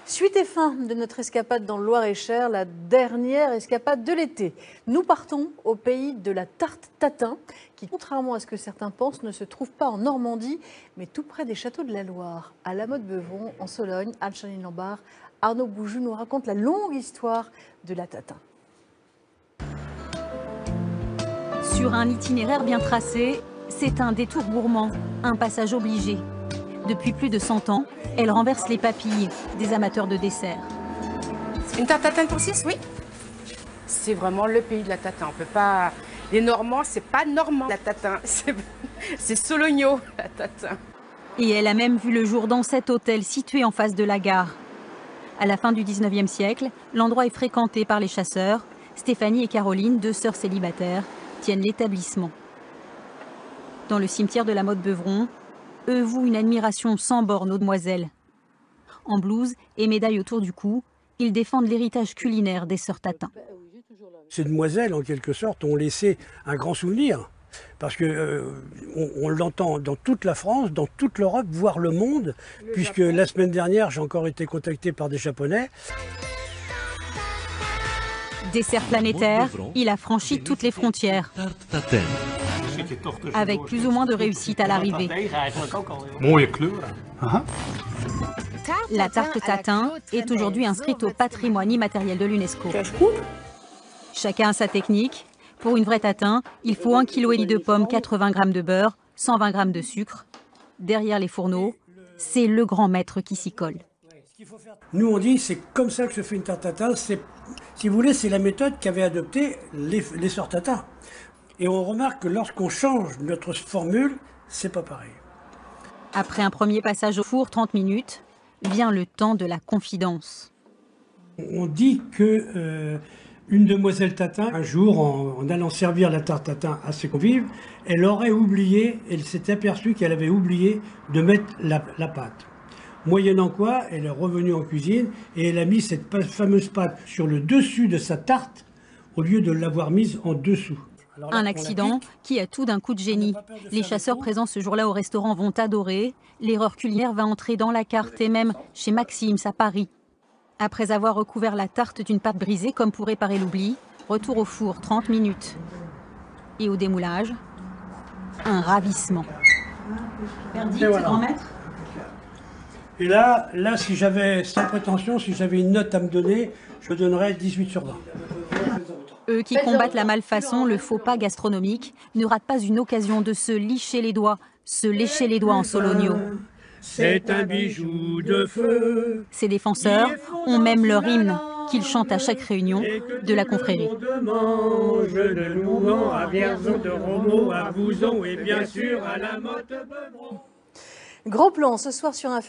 Suite et fin de notre escapade dans le Loir-et-Cher, la dernière escapade de l'été. Nous partons au pays de la tarte tatin, qui, contrairement à ce que certains pensent, ne se trouve pas en Normandie, mais tout près des châteaux de la Loire, à La Motte-Beuvron, en Sologne. Anne-Charline Lambard, Arnaud Boujou nous raconte la longue histoire de la tatin. Sur un itinéraire bien tracé, c'est un détour gourmand, un passage obligé. Depuis plus de 100 ans, elle renverse les papilles des amateurs de desserts. Une tarte tatin pour 6, oui. C'est vraiment le pays de la tatin. On peut pas. Les Normands, c'est pas normand la tatin, c'est Sologno la tatin. Et elle a même vu le jour dans cet hôtel situé en face de la gare. À la fin du 19e siècle, l'endroit est fréquenté par les chasseurs. Stéphanie et Caroline, deux sœurs célibataires, tiennent l'établissement. Dans le cimetière de la Motte-Beuvron, eux vouent une admiration sans borne aux demoiselles. En blouse et médaille autour du cou, ils défendent l'héritage culinaire des sœurs Tatin. Ces demoiselles, en quelque sorte, ont laissé un grand souvenir. Parce que on l'entend dans toute la France, dans toute l'Europe, voire le monde, puisque la semaine dernière, j'ai encore été contacté par des Japonais. Dessert planétaire, il a franchi toutes les frontières. Avec plus ou moins de réussite à l'arrivée. La tarte tatin est aujourd'hui inscrite au patrimoine immatériel de l'UNESCO. Chacun a sa technique. Pour une vraie tatin, il faut 1,5 kg de pommes, 80 g de beurre, 120 g de sucre. Derrière les fourneaux, c'est le grand maître qui s'y colle. Nous, on dit c'est comme ça que se fait une tarte tatin. Si vous voulez, c'est la méthode qu'avaient adoptée les sœurs Tatin. Et on remarque que lorsqu'on change notre formule, c'est pas pareil. Après un premier passage au four, 30 minutes, vient le temps de la confidence. On dit que une demoiselle Tatin, un jour, en allant servir la tarte tatin à ses convives, elle aurait oublié, elle s'est aperçue qu'elle avait oublié de mettre la pâte. Moyennant quoi, elle est revenue en cuisine et elle a mis cette fameuse pâte sur le dessus de sa tarte au lieu de l'avoir mise en dessous. Là, un accident qui a tout d'un coup de génie. Les chasseurs présents ce jour-là au restaurant vont adorer. L'erreur culinaire va entrer dans la carte et même chez Maxime à Paris. Après avoir recouvert la tarte d'une pâte brisée comme pour réparer l'oubli, retour au four 30 minutes. Et au démoulage, un ravissement. Verdict, voilà. Grand maître. Et là, si j'avais, sans prétention, si j'avais une note à me donner, je donnerais 18 sur 20. Eux qui combattent la malfaçon, le faux pas gastronomique, ne ratent pas une occasion de se lécher les doigts en sologno. C'est un bijou de feu. Ces défenseurs ont même leur hymne qu'ils chantent à chaque réunion de la confrérie. Gros plan ce soir sur un